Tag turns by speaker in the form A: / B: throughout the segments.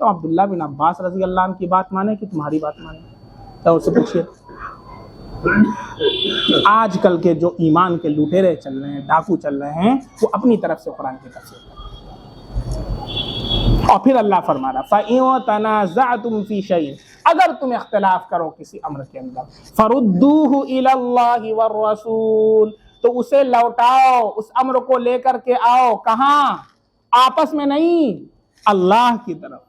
A: تو عبداللہ بن عباس رضی اللہ عنہ کی بات مانے کہ تمہاری بات مانے؟ تو اسے پوچھیے۔ آج کل کے جو ایمان کے لٹیرے چل رہے ہیں، ڈاکو چل رہے ہیں، وہ اپنی طرف سے قرآن کی تفسیر کرتے ہیں۔ اور پھر اللہ فرما رہا فَإِن تَنَازَعْتُمْ فِي شَيْءٍ، اگر تم اختلاف کرو کسی امر کے اندر، فَرُدُّوهُ إِلَى اللَّهِ وَالرَّسُولِ، تو اسے لوٹاؤ، اس امر کو لے کر کے آؤ، کہاں؟ آپس میں نہیں، اللہ کی طرف،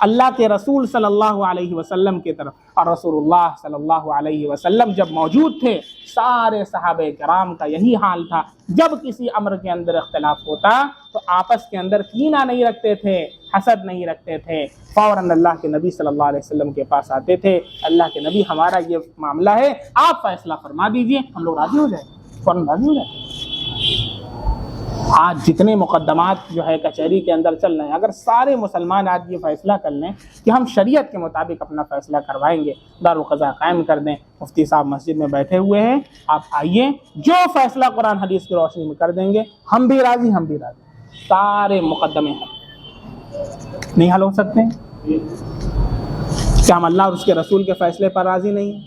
A: اللہ کے رسول صلی اللہ علیہ وسلم کی طرف۔ اور رسول اللہ صلی اللہ علیہ وسلم جب موجود تھے، سارے صحابہ کرام کا یہی حال تھا، جب کسی امر کے اندر اختلاف ہوتا تو آپس کے اندر کینہ نہیں رکھتے تھے، حسد نہیں رکھتے تھے، فوراً اللہ کے نبی صلی اللہ علیہ وسلم کے پاس آتے تھے، اللہ کے نبی ہمارا یہ معاملہ ہے، آپ فیصلہ فرما دیجئے، ہم لوگ راضی ہو جائیں، فوراً راضی ہو جائیں۔ آج جتنے مقدمات جو ہے کچہری کے اندر چل رہے ہیں، اگر سارے مسلمان آج یہ فیصلہ کر لیں کہ ہم شریعت کے مطابق اپنا فیصلہ کروائیں گے، دارالقضاء قائم کر دیں، مفتی صاحب مسجد میں بیٹھے ہوئے ہیں، آپ آئیے، جو فیصلہ قرآن حدیث کی روشنی میں کر دیں گے، ہم بھی راضی، ہم بھی راضی، سارے مقدمے حل نہیں حل ہو سکتے ہیں؟ کیا ہم اللہ اور اس کے رسول کے فیصلے پر راضی نہیں ہیں؟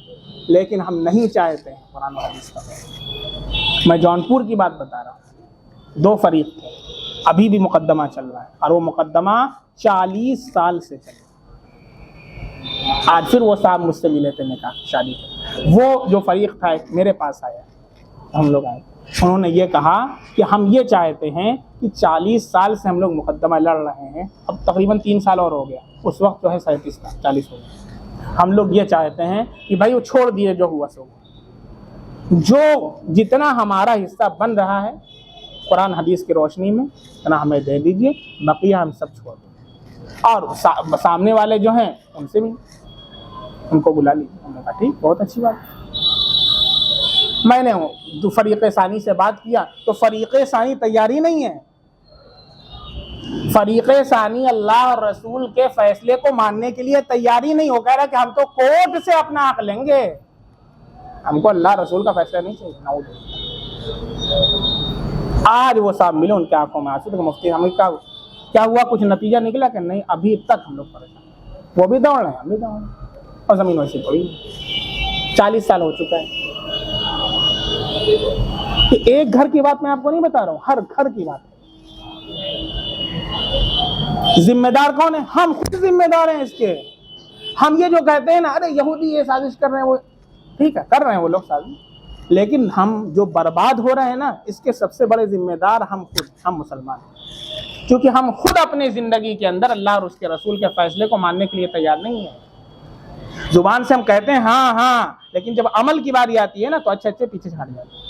A: لیکن ہم نہیں چاہتے ہیں قرآن و حدیث کا فیصلہ۔ میں جونپور کی بات بتا رہا ہوں، 2 فریق تھے، ابھی بھی مقدمہ چل رہا ہے، اور وہ مقدمہ 40 سال سے چل رہا ہے۔ آج پھر وہ صاحب مجھ سے ملے تھے نکاح شادی کے، وہ جو فریق تھا میرے پاس آیا، ہم لوگ آئے، انہوں نے یہ کہا کہ ہم یہ چاہتے ہیں کہ 40 سال سے ہم لوگ مقدمہ لڑ رہے ہیں، اب تقریباً 3 سال اور ہو گیا، اس وقت جو ہے 37 کا 40 ہو گیا، ہم لوگ یہ چاہتے ہیں کہ بھائی وہ چھوڑ دیے، جو ہوا سو ہوا، جو جتنا ہمارا حصہ بن رہا ہے قرآن حدیث کی روشنی میں اتنا ہمیں دے دیجئے، بقیہ ہم سب چھوڑ دیں۔ اور سامنے والے جو ہیں ان سے بھی ان کو بلا لیجیے، ہم نے کہا ٹھیک، بہت اچھی بات ہے۔ میں نے فریق ثانی سے بات کیا تو فریق ثانی تیاری نہیں ہے، فریق ثانی اللہ اور رسول کے فیصلے کو ماننے کے لیے تیاری نہیں، ہو کہہ رہا کہ ہم تو کورٹ سے اپنا حق لیں گے، ہم کو اللہ رسول کا فیصلہ نہیں چاہیے۔ نعوذ باللہ۔ آج وہ صاحب ملے، ان کے آنکھوں میں آنسو تھے، مفتی ہمیں کیا ہوا، کچھ نتیجہ نکلا کہ نہیں؟ ابھی تک ہم لوگ پریشان، وہ بھی دوڑ رہے ہیں، ہم بھی دوڑ رہے ہیں، اور زمین ویسی پڑی، 40 سال ہو چکا ہے۔ کہ ایک گھر کی بات میں آپ کو نہیں بتا رہا ہوں، ہر گھر کی بات ہے۔ ذمہ دار کون ہے؟ ہم خود ذمہ دار ہیں اس کے۔ ہم یہ جو کہتے ہیں نا، ارے یہودی یہ سازش کر رہے ہیں، وہ ٹھیک ہے، کر رہے ہیں وہ لوگ سازش، لیکن ہم جو برباد ہو رہے ہیں نا، اس کے سب سے بڑے ذمہ دار ہم خود، ہم مسلمان ہیں، کیونکہ ہم خود اپنی زندگی کے اندر اللہ اور اس کے رسول کے فیصلے کو ماننے کے لیے تیار نہیں ہیں۔ زبان سے ہم کہتے ہیں ہاں ہاں، لیکن جب عمل کی باری آتی ہے نا تو اچھے پیچھے چھاڑ جاتے ہیں،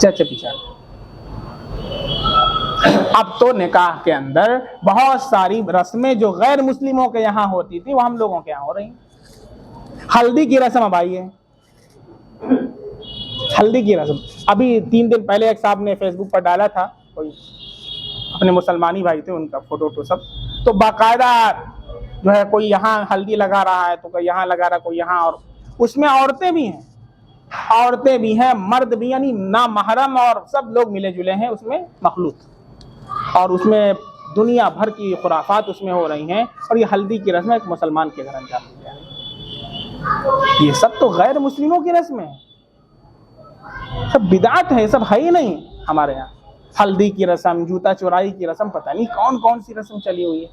A: اچھے پیچھے۔ اب تو نکاح کے اندر بہت ساری رسمیں جو غیر مسلموں کے یہاں ہوتی تھی وہ ہم لوگوں کے یہاں ہو رہی ہیں۔ ہلدی کی رسم اب آئی ہے، ہلدی کی رسم ابھی 3 دن پہلے ایک صاحب نے فیس بک پر ڈالا تھا، کوئی اپنے مسلمانی بھائی تھے، ان کا فوٹو سب، تو باقاعدہ جو ہے کوئی یہاں ہلدی لگا رہا ہے تو کوئی یہاں لگا رہا ہے، کوئی یہاں، اور اس میں عورتیں بھی ہیں، مرد بھی، یعنی نامحرم اور سب لوگ ملے جلے ہیں اس میں مخلوط، اور اس میں دنیا بھر کی خرافات اس میں ہو رہی ہیں، اور یہ ہلدی کی رسم ایک مسلمان کے گھر انجام دی جائے۔ یہ سب تو غیر مسلموں کی رسمیں ہیں، سب بدعت ہے، سب ہے ہی نہیں ہمارے یہاں۔ ہلدی کی رسم، جوتا چورائی کی رسم، پتہ نہیں کون سی رسم چلی ہوئی ہے،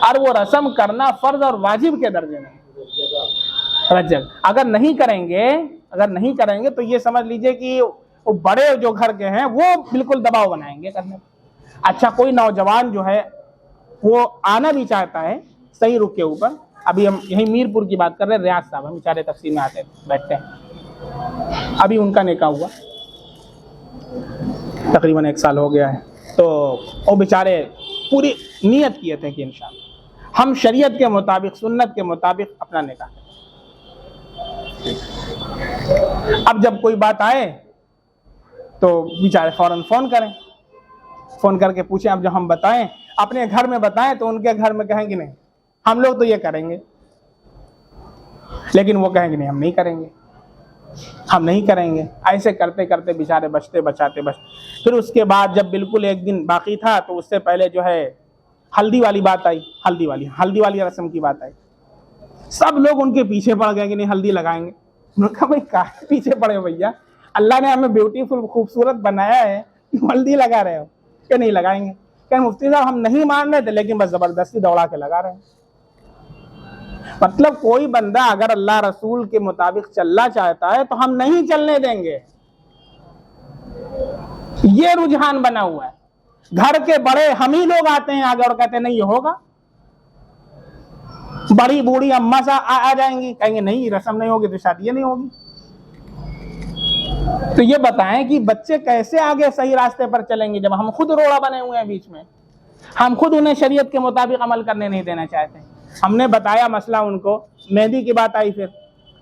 A: اور وہ رسم کرنا فرض اور واجب کے درجے میں، رجب۔ اگر نہیں کریں گے تو یہ سمجھ لیجئے کہ وہ بڑے جو گھر کے ہیں وہ بالکل دباؤ بنائیں گے کرنے۔ اچھا، کوئی نوجوان جو ہے وہ آنا بھی چاہتا ہے صحیح رخ کے اوپر، ابھی ہم یہی میرپور کی بات کر رہے ہیں، ریاض صاحب ہم بیچارے تفسیر میں آتے بیٹھتے ہیں، ابھی ان کا نکاح ہوا تقریباً 1 سال ہو گیا ہے، تو وہ بیچارے پوری نیت کیے تھے کہ انشاءاللہ ہم شریعت کے مطابق، سنت کے مطابق اپنا نکاح کریں۔ اب جب کوئی بات آئے تو بیچارے فوراً فون کر کے پوچھیں، اب جو ہم بتائیں اپنے گھر میں بتائیں تو ان کے گھر میں کہیں گے نہیں ہم لوگ تو یہ کریں گے، لیکن وہ کہیں گے نہیں ہم نہیں کریں گے، ایسے کرتے کرتے بیچارے بچاتے پھر اس کے بعد جب بالکل ایک دن باقی تھا تو اس سے پہلے جو ہے ہلدی والی بات آئی، ہلدی والی رسم کی بات آئی، سب لوگ ان کے پیچھے پڑ گئے کہ نہیں ہلدی لگائیں گے۔ انہوں نے کہا بھائی کہاں پیچھے پڑے ہو بھیا، اللہ نے ہمیں بیوٹیفل خوبصورت بنایا ہے، ہلدی لگا رہے ہو کہ نہیں لگائیں گے؟ کہ مفتی صاحب ہم نہیں مان رہے تھے لیکن بس زبردستی دوڑا کے لگا رہے ہیں۔ مطلب کوئی بندہ اگر اللہ رسول کے مطابق چلنا چاہتا ہے تو ہم نہیں چلنے دیں گے، یہ رجحان بنا ہوا ہے۔ گھر کے بڑے ہم ہی لوگ آتے ہیں آگے اور کہتے ہیں نہیں یہ ہوگا، بڑی بوڑھی اماں سا آ جائیں گی، کہیں گے نہیں رسم نہیں ہوگی تو شادی نہیں ہوگی۔ تو یہ بتائیں کہ بچے کیسے آگے صحیح راستے پر چلیں گے جب ہم خود روڑا بنے ہوئے ہیں بیچ میں، ہم خود انہیں شریعت کے مطابق عمل کرنے نہیں دینا چاہتے۔ ہم نے بتایا مسئلہ ان کو، مہندی کی بات آئی، پھر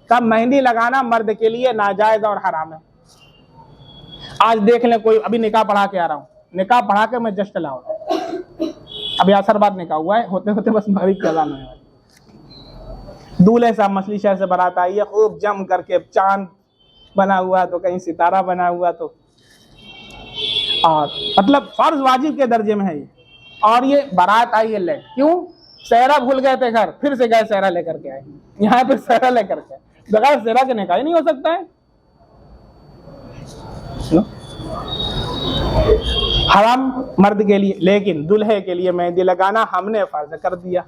A: کب مہندی لگانا مرد کے لیے ناجائز اور حرام ہے۔ آج دیکھ لیں کوئی، ابھی نکاح پڑھا کے آ رہا ہوں، نکاح پڑھا کے میں جسٹ لاؤں، ابھی عصر بعد نکاح ہوا ہے، ہوتے ہوتے بس مغرب کی اذان ہونے والی۔ دولہے صاحب مچھلی شہر سے بارات آئی ہے، خوب جم کر کے، چاند بنا ہوا تو کہیں ستارہ بنا ہوا تو، اور مطلب فرض واجب کے درجے میں ہے یہ، اور یہ بارات آئی ہے لیٹ، کیوں؟ سہرا بھول گئے تھے گھر، پھر سے گئے سہرا لے کر کے آئے، یہاں پھر سہرا لے کر کے، بغیر سہرا کے نکاح ہی نہیں ہو سکتا ہے۔ حرام مرد کے لیے، لیکن دلہے کے لیے مہندی لگانا ہم نے فرض کر دیا۔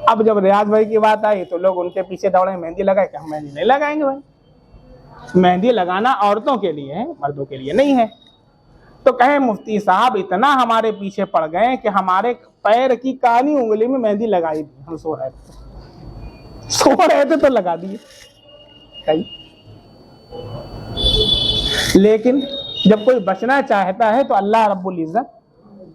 A: اب جب ریاض بھائی کی بات آئی تو لوگ ان کے پیچھے دوڑے مہندی لگائے، کہ ہم مہندی نہیں لگائیں گے بھائی، مہندی لگانا عورتوں کے لیے ہے، مردوں کے لیے نہیں ہے۔ تو کہیں مفتی صاحب اتنا ہمارے پیچھے پڑ گئے کہ ہمارے پیر کی کانی انگلی میں مہندی لگائی دی، ہم سو رہے تھے تو لگا دیے۔ لیکن جب کوئی بچنا چاہتا ہے تو اللہ رب العزت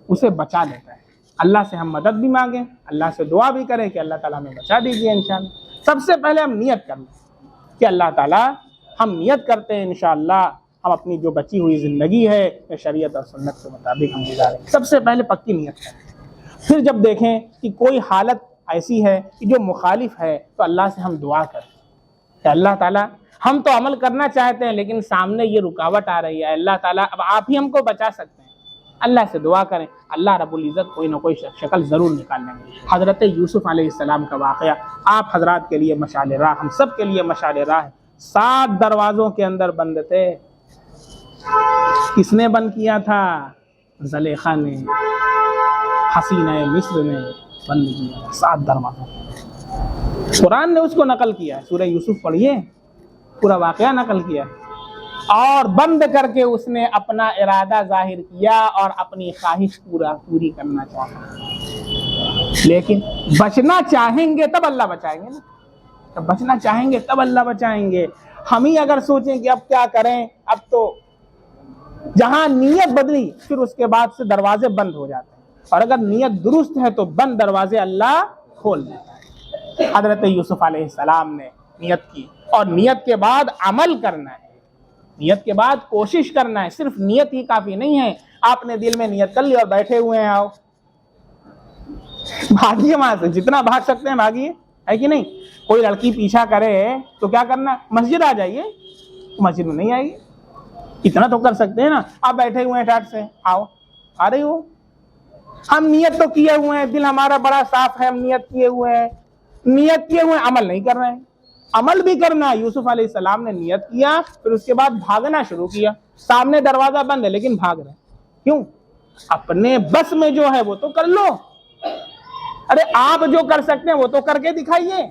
A: اسے بچا لیتا ہے۔ اللہ سے ہم مدد بھی مانگیں، اللہ سے دعا بھی کریں کہ اللہ تعالیٰ ہمیں بچا دیجیے انشاءاللہ۔ سب سے پہلے ہم نیت کر لیں کہ اللہ تعالیٰ، ہم نیت کرتے ہیں انشاءاللہ ہم اپنی جو بچی ہوئی زندگی ہے شریعت اور سنت کے مطابق ہم گزاریں۔ سب سے پہلے پکی نیت کریں، پھر جب دیکھیں کہ کوئی حالت ایسی ہے کہ جو مخالف ہے تو اللہ سے ہم دعا کریں کہ اللہ تعالیٰ ہم تو عمل کرنا چاہتے ہیں لیکن سامنے یہ رکاوٹ آ رہی ہے، اللہ تعالیٰ اب آپ ہی ہم کو بچا سکتے ہیں۔ اللہ سے دعا کریں، اللہ رب العزت کوئی نہ کوئی شکل ضرور نکال لیں گے۔ حضرت یوسف علیہ السلام کا واقعہ آپ حضرات کے لیے مشعل راہ، ہم سب کے لیے مشعل راہ ہے۔ 7 دروازوں کے اندر بند تھے، کس نے بند کیا تھا؟ زلیخا نے، حسینہ مصر نے بند کیا 7 دروازوں۔ قرآن نے اس کو نقل کیا ہے، سورہ یوسف پڑھیے، پورا واقعہ نقل کیا ہے، اور بند کر کے اس نے اپنا ارادہ ظاہر کیا اور اپنی خواہش پوری کرنا چاہا۔ لیکن بچنا چاہیں گے تب اللہ بچائیں گے نا، جب بچنا چاہیں گے تب اللہ بچائیں گے۔ ہم ہی اگر سوچیں کہ اب کیا کریں، اب تو جہاں نیت بدلی پھر اس کے بعد سے دروازے بند ہو جاتے ہیں، اور اگر نیت درست ہے تو بند دروازے اللہ کھول دیتا ہے۔ حضرت یوسف علیہ السلام نے نیت کی، اور نیت کے بعد عمل کرنا ہے، نیت کے بعد کوشش کرنا ہے، صرف نیت ہی کافی نہیں ہے۔ آپ نے دل میں نیت کر لی اور بیٹھے ہوئے ہیں، آؤ بھاگیے وہاں سے، جتنا بھاگ سکتے ہیں بھاگیے، ہے کہ نہیں؟ کوئی لڑکی پیچھا کرے تو کیا کرنا؟ مسجد آ جائیے، مسجد میں نہیں آئے گی، اتنا تو کر سکتے ہیں نا۔ آپ بیٹھے ہوئے ہیں ٹاٹ سے، آؤ، آ رہی ہو؟ ہم نیت تو کیے ہوئے ہیں، دل ہمارا بڑا صاف ہے، ہم نیت کیے ہوئے ہیں، عمل نہیں کر رہے ہیں۔ عمل بھی کرنا ہے۔ یوسف علیہ السلام نے نیت کیا، پھر اس کے بعد بھاگنا شروع کیا، سامنے دروازہ بند ہے لیکن بھاگ رہے ہیں، کیوں؟ اپنے بس میں جو ہے وہ تو کر لو، ارے آپ جو کر سکتے ہیں وہ تو کر کے دکھائیے۔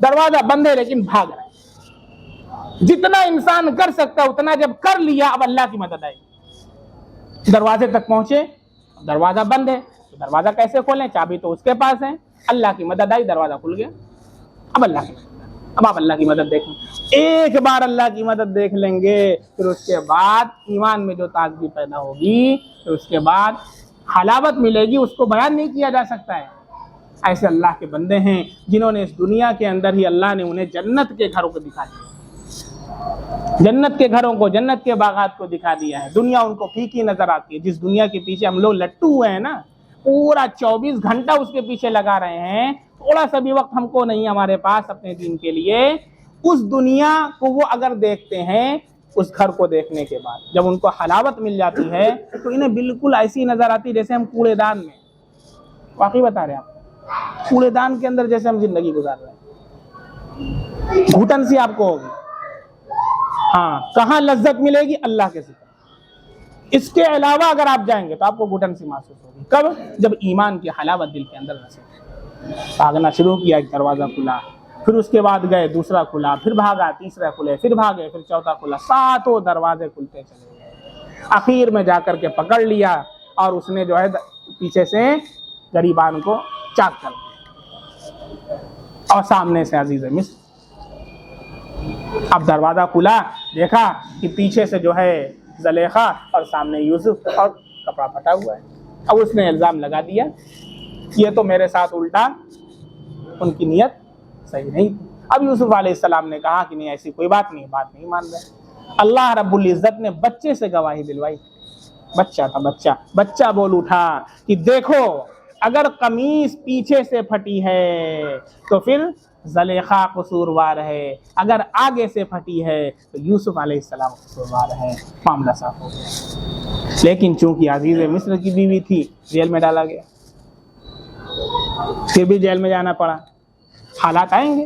A: دروازہ بند ہے لیکن بھاگ رہے ہیں، جتنا انسان کر سکتا اتنا جب کر لیا، اب اللہ کی مدد آئی۔ دروازے تک پہنچے، دروازہ بند ہے، دروازہ کیسے کھولیں؟ چابی تو اس کے پاس ہے، اللہ کی مدد آئی، دروازہ کھل گیا۔ اب اللہ کی مدد، اب آپ اللہ کی مدد دیکھیں، ایک بار اللہ کی مدد دیکھ لیں گے، پھر اس کے بعد ایمان میں جو تازگی پیدا ہوگی، پھر اس کے بعد حلاوت ملے گی، اس کو بیان نہیں کیا جا سکتا ہے۔ ایسے اللہ کے بندے ہیں جنہوں نے اس دنیا کے اندر ہی اللہ نے انہیں جنت کے گھروں کو دکھا دیا، جنت کے گھروں کو، جنت کے باغات کو دکھا دیا ہے۔ دنیا ان کو پھیکی نظر آتی ہے، جس دنیا کے پیچھے ہم لوگ لٹو ہوئے ہیں نا، پورا 24 گھنٹہ اس کے پیچھے لگا رہے ہیں، تھوڑا سا بھی وقت ہم کو نہیں ہمارے پاس اپنے دین کے لیے۔ اس دنیا کو وہ اگر دیکھتے ہیں، اس گھر کو دیکھنے کے بعد جب ان کو حلاوت مل جاتی ہے تو انہیں بالکل ایسی نظر آتی جیسے ہم کوڑے دان میں، واقعی بتا رہے ہیں آپ، کوڑے دان کے اندر جیسے ہم زندگی گزار رہے ہیں، گھٹن سی آپ کو ہوگی. ہاں کہاں لذت ملے گی؟ اللہ کے ذکر. اس کے علاوہ اگر آپ جائیں گے تو آپ کو گھٹن سی محسوس ہوگی. کب؟ جب ایمان کی حلاوت دل کے اندر رسے. بھاگنا شروع کیا، ایک دروازہ کھلا، پھر اس کے بعد گئے دوسرا کھلا، پھر بھاگا تیسرا کھلے، پھر بھاگے پھر چوتھا کھلا، 7 دروازے کھلتے چلے گئے. اخیر میں جا کر کے پکڑ لیا اور اس نے جو ہے پیچھے سے غریبان کو چاک کر دیا اور سامنے سے عزیز مصر. اب دروازہ کھلا، دیکھا کہ پیچھے سے جو ہے زلیخا اور سامنے یوسف اور کپڑا پھٹا ہوا ہے. اب اس نے الزام لگا دیا یہ تو میرے ساتھ الٹا، ان کی نیت صحیح نہیں تھی. اب یوسف علیہ السلام نے کہا کہ نہیں ایسی کوئی بات نہیں، بات نہیں مان رہے. اللہ رب العزت نے بچے سے گواہی دلوائی. بچہ تھا، بچہ بول اٹھا کہ دیکھو اگر قمیص پیچھے سے پھٹی ہے تو پھر زلیخا قصوروار ہے، اگر آگے سے پھٹی ہے تو یوسف علیہ السلام قصوروار ہے. معاملہ صاف ہو گیا. لیکن چونکہ عزیز مصر کی بیوی تھی، جیل میں ڈالا گیا. پھر بھی جیل میں جانا پڑا. حالات آئیں گے